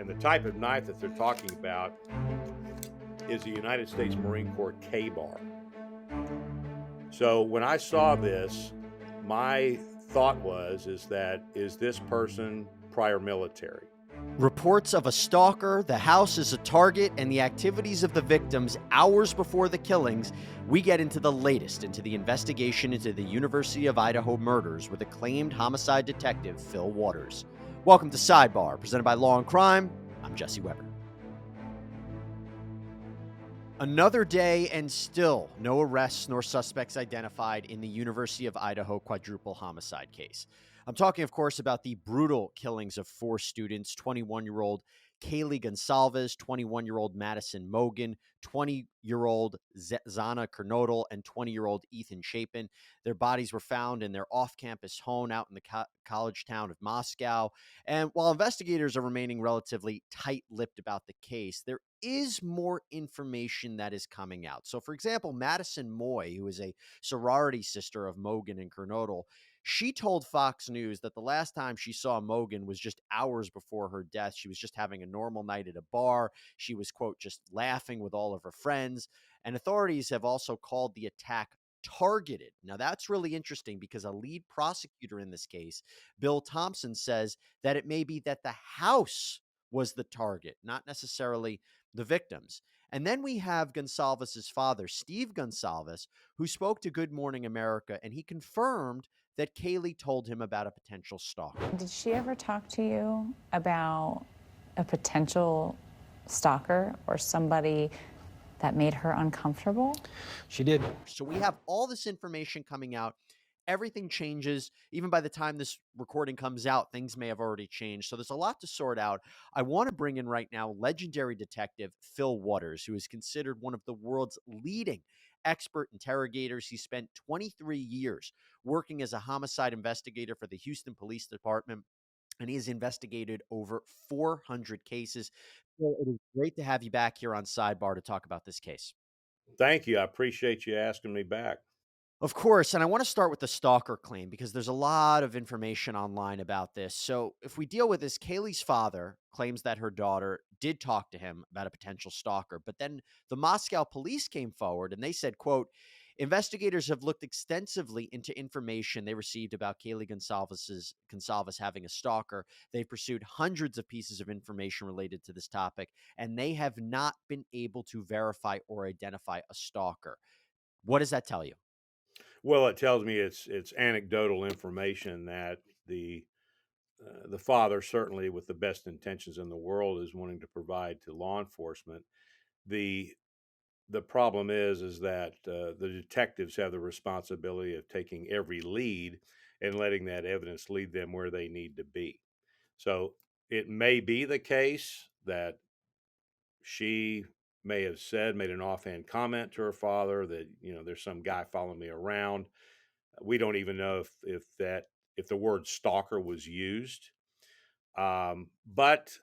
And the type of knife that they're talking about is a United States Marine Corps K-bar. So when I saw this, my thought is this person prior military? Reports of a stalker, the house is a target, and the activities of the victims hours before the killings, we get into the latest into the investigation into the University of Idaho murders with acclaimed homicide detective Fil Waters. Welcome to Sidebar, presented by Law&Crime. I'm Jesse Weber. Another day and still no arrests nor suspects identified in the University of Idaho quadruple homicide case. I'm talking, of course, about the brutal killings of 4 students, 21-year-old Kaylee Gonsalves, 21-year-old Madison Mogan, 20-year-old Zana Kernodle, and 20-year-old Ethan Chapin. Their bodies were found in their off-campus home out in the college town of Moscow. And while investigators are remaining relatively tight-lipped about the case, there is more information that is coming out. So, for example, Madison Moy, who is a sorority sister of Mogan and Kernodle, she told Fox News that the last time she saw Mogan was just hours before her death. She was just having a normal night at a bar. She was, quote, just laughing with all of her friends. And authorities have also called the attack targeted. Now, that's really interesting because a lead prosecutor in this case, Bill Thompson, says that it may be that the house was the target, not necessarily the victims. And then we have Gonsalves' father, Steve Gonsalves, who spoke to Good Morning America, and he confirmed that Kaylee told him about a potential stalker. Did she ever talk to you about a potential stalker or somebody that made her uncomfortable? She did. So we have all this information coming out. Everything changes. Even by the time this recording comes out, things may have already changed. So there's a lot to sort out. I want to bring in right now legendary detective Fil Waters, who is considered one of the world's leading expert interrogators. He spent 23 years working as a homicide investigator for the Houston Police Department, and he has investigated over 400 cases. So it is great to have you back here on Sidebar to talk about this case. Thank you. I appreciate you asking me back. Of course, and I want to start with the stalker claim because there's a lot of information online about this. So, if we deal with this, Kaylee's father claims that her daughter did talk to him about a potential stalker, but then the Moscow police came forward and they said, quote, investigators have looked extensively into information they received about Kaylee Gonsalves having a stalker. They've pursued hundreds of pieces of information related to this topic, and they have not been able to verify or identify a stalker. What does that tell you? Well, it tells me it's anecdotal information that the father, certainly with the best intentions in the world, is wanting to provide to law enforcement. The the problem is that the detectives have the responsibility of taking every lead and letting that evidence lead them where they need to be. So it may be the case that she may have made an offhand comment to her father that, there's some guy following me around. We don't even know if the word stalker was used. But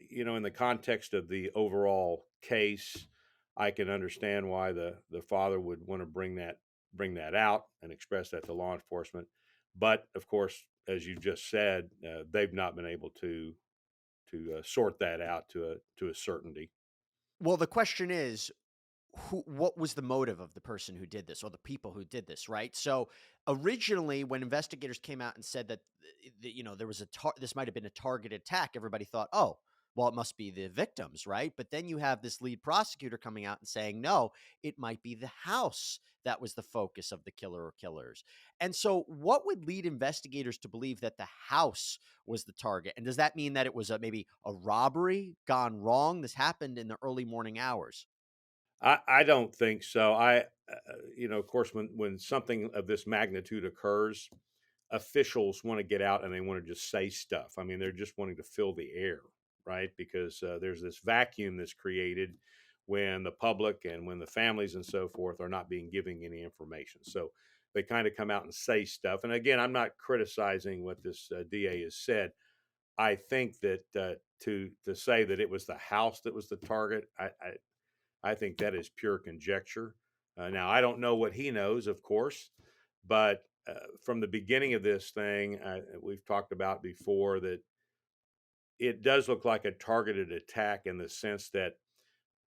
in the context of the overall case, I can understand why the father would want to bring that out and express that to law enforcement. But of course, as you just said, they've not been able to sort that out to a certainty. Well, the question is, what was the motive of the person who did this or the people who did this, right? So originally when investigators came out and said that there was this might have been a targeted attack, everybody thought, "Oh, well, it must be the victims," right? But then you have this lead prosecutor coming out and saying, "No, it might be the house that was the focus of the killer or killers." And so what would lead investigators to believe that the house was the target? And does that mean that it was maybe a robbery gone wrong? This happened in the early morning hours. I don't think so. Of course, when something of this magnitude occurs, officials want to get out and they want to just say stuff. I mean, they're just wanting to fill the air, right? Because there's this vacuum that's created when the public and when the families and so forth are not being given any information. So they kind of come out and say stuff. And again, I'm not criticizing what this DA has said. I think that to say that it was the house that was the target, I think that is pure conjecture. Now, I don't know what he knows, of course, but from the beginning of this thing, we've talked about before that it does look like a targeted attack in the sense that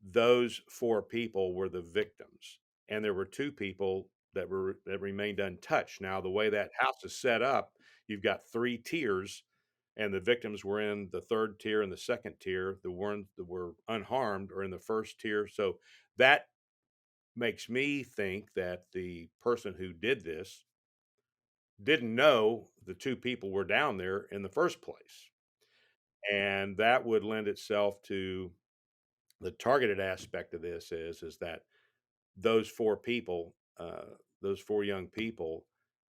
those 4 people were the victims, and there were 2 people that remained untouched. Now, the way that house is set up, you've got 3 tiers, and the victims were in the 3rd tier and the 2nd tier. The ones that were unharmed are in the 1st tier, so that makes me think that the person who did this didn't know the 2 people were down there in the first place, and that would lend itself to the targeted aspect of this is that those 4 people, those 4 young people,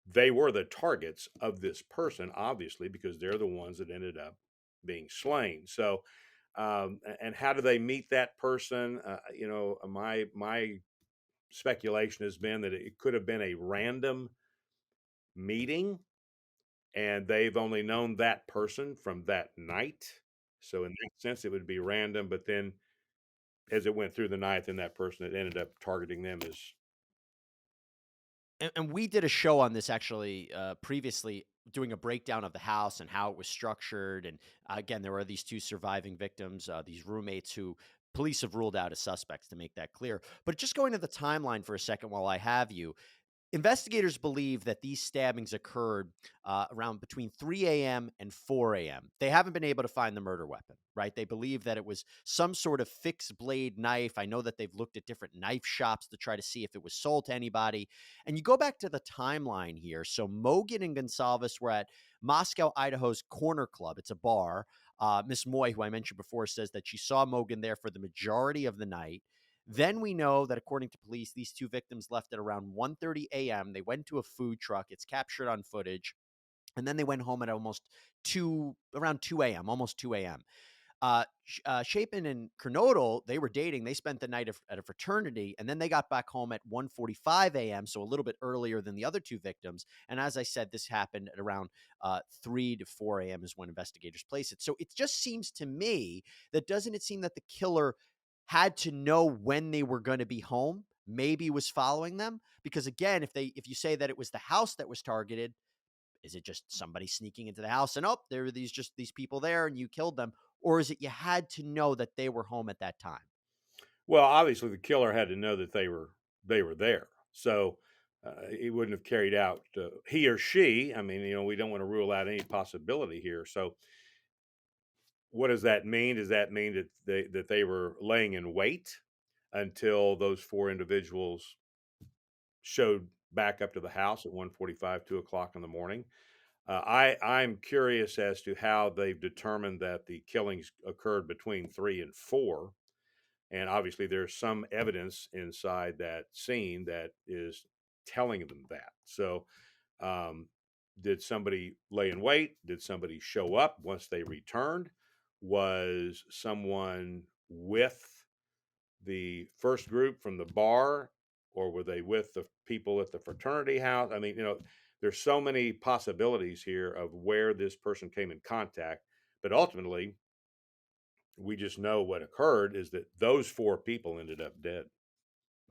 they were the targets of this person, obviously, because they're the ones that ended up being slain. So, and how do they meet that person? My speculation has been that it could have been a random meeting, and they've only known that person from that night. So, in that sense, it would be random. But then, as it went through the night, then that person that ended up targeting them is. And we did a show on this actually previously, doing a breakdown of the house and how it was structured. And again, there were these 2 surviving victims, these roommates who police have ruled out as suspects, to make that clear. But just going to the timeline for a second while I have you, investigators believe that these stabbings occurred around between 3 a.m. and 4 a.m. They haven't been able to find the murder weapon, right? They believe that it was some sort of fixed blade knife. I know that they've looked at different knife shops to try to see if it was sold to anybody. And you go back to the timeline here. So Mogan and Gonsalves were at Moscow, Idaho's Corner Club. It's a bar. Miss Moy, who I mentioned before, says that she saw Mogan there for the majority of the night. Then we know that according to police, these 2 victims left at around 1:30 a.m. They went to a food truck. It's captured on footage. And then they went home at around 2 a.m., almost 2 a.m. Chapin and Kernodle, they were dating. They spent the night at a fraternity, and then they got back home at 1:45 a.m., so a little bit earlier than the other 2 victims. And as I said, this happened at around 3 to 4 a.m. is when investigators place it. So it just seems to me that doesn't it seem that the killer had to know when they were going to be home, maybe was following them? Because again, if you say that it was the house that was targeted, is it just somebody sneaking into the house and, oh, there were these people there and you killed them? Or is it you had to know that they were home at that time? Well, obviously, the killer had to know that they were there, so he wouldn't have carried out he or she. I mean, we don't want to rule out any possibility here. So, what does that mean? Does that mean that they were laying in wait until those 4 individuals showed back up to the house at 1:45, 2 o'clock in the morning? I'm curious as to how they've determined that the killings occurred between 3 and 4. And obviously, there's some evidence inside that scene that is telling them that. So, um, did somebody lay in wait? Did somebody show up once they returned? Was someone with the first group from the bar, or were they with the people at the fraternity house? I mean, there's so many possibilities here of where this person came in contact, but ultimately, we just know what occurred is that those 4 people ended up dead.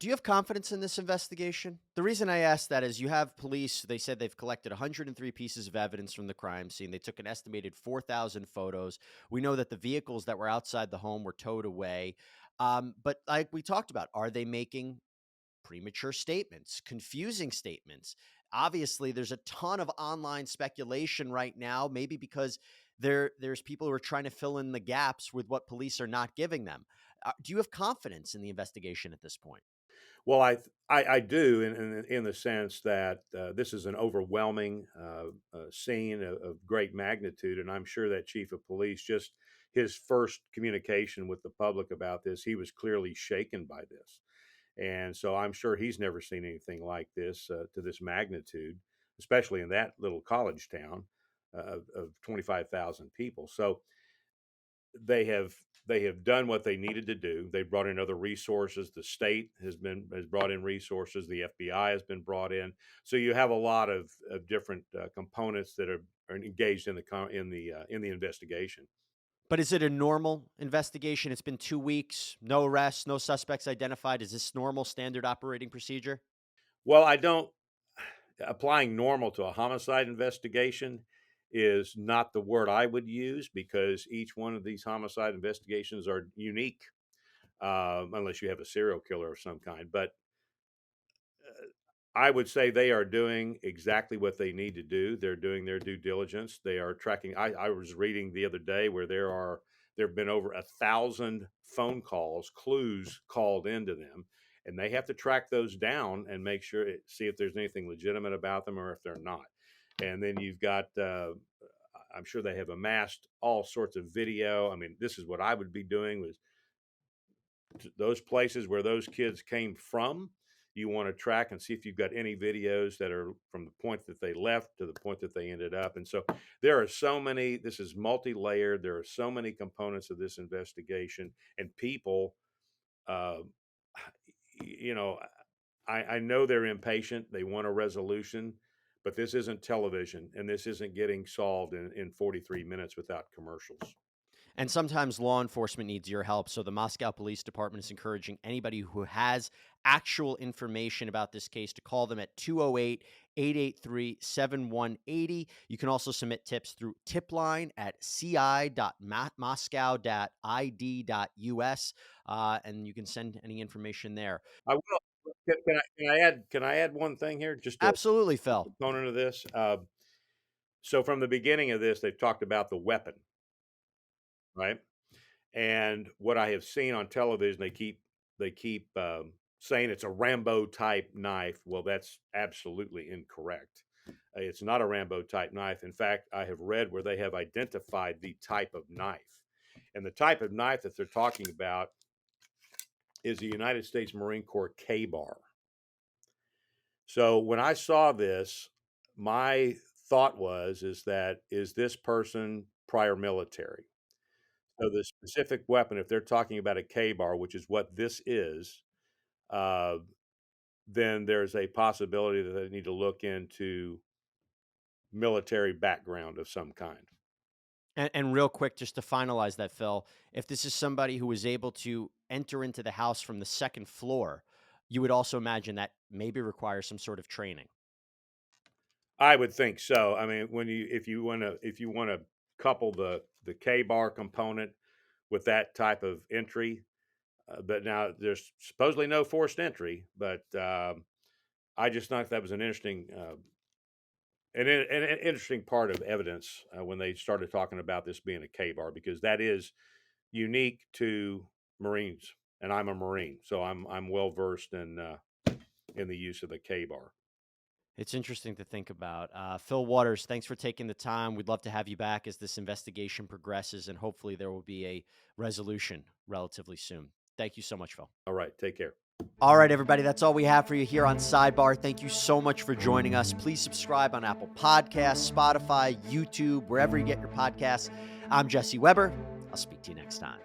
Do you have confidence in this investigation? The reason I ask that is you have police, they said they've collected 103 pieces of evidence from the crime scene. They took an estimated 4,000 photos. We know that the vehicles that were outside the home were towed away. But like we talked about, are they making premature statements, confusing statements? Obviously, there's a ton of online speculation right now, maybe because there's people who are trying to fill in the gaps with what police are not giving them. Do you have confidence in the investigation at this point? Well, I do in the sense that this is an overwhelming scene of great magnitude, and I'm sure that chief of police, just his first communication with the public about this, he was clearly shaken by this, and so I'm sure he's never seen anything like this to this magnitude, especially in that little college town of 25,000 people. So they have they have done what they needed to do. They brought in other resources. The state has brought in resources. The FBI has been brought in. So you have a lot of different components that are engaged in the investigation. But is it a normal investigation? It's been 2 weeks, no arrests, no suspects identified. Is this normal standard operating procedure? Well, I don't applying normal to a homicide investigation is not the word I would use, because each one of these homicide investigations are unique, unless you have a serial killer of some kind. But I would say they are doing exactly what they need to do. They're doing their due diligence. They are tracking. I was reading the other day where there have been over 1,000 phone calls, clues called into them, and they have to track those down and make sure, see if there's anything legitimate about them or if they're not. And then you've got, I'm sure they have amassed all sorts of video. I mean, this is what I would be doing, was those places where those kids came from. You want to track and see if you've got any videos that are from the point that they left to the point that they ended up. And so there are so many, this is multi-layered. There are so many components of this investigation, and people, uh, you know, I know they're impatient. They want a resolution, but this isn't television, and this isn't getting solved in 43 minutes without commercials. And sometimes law enforcement needs your help. So the Moscow Police Department is encouraging anybody who has actual information about this case to call them at 208-883-7180. You can also submit tips through tipline at ci.moscow.id.us, and you can send any information there. I will. Can I add one thing here? Just a Absolutely, Phil. component of this. So from the beginning of this, they've talked about the weapon, right? And what I have seen on television, they keep saying it's a Rambo type knife. Well, that's absolutely incorrect. It's not a Rambo type knife. In fact, I have read where they have identified the type of knife, and the type of knife that they're talking about is the United States Marine Corps K-bar. So when I saw this, my thought is this person prior military? So the specific weapon, if they're talking about a K-bar, which is what this is, uh, then there's a possibility that they need to look into military background of some kind. And real quick, just to finalize that, Phil, if this is somebody who was able to enter into the house from the second floor, you would also imagine that maybe requires some sort of training. I would think so. I mean, if you want to couple the K-bar component with that type of entry, but now there's supposedly no forced entry, but I just thought that was an interesting an interesting part of evidence when they started talking about this being a K-bar, because that is unique to Marines, and I'm a Marine, so I'm well versed in the use of the K-bar. It's interesting to think about. Fil Waters, thanks for taking the time. We'd love to have you back as this investigation progresses, and hopefully there will be a resolution relatively soon. Thank you so much, Phil. All right, take care. All right, everybody, that's all we have for you here on Sidebar. Thank you so much for joining us. Please subscribe on Apple Podcasts, Spotify, YouTube, wherever you get your podcasts. I'm Jesse Weber. I'll speak to you next time.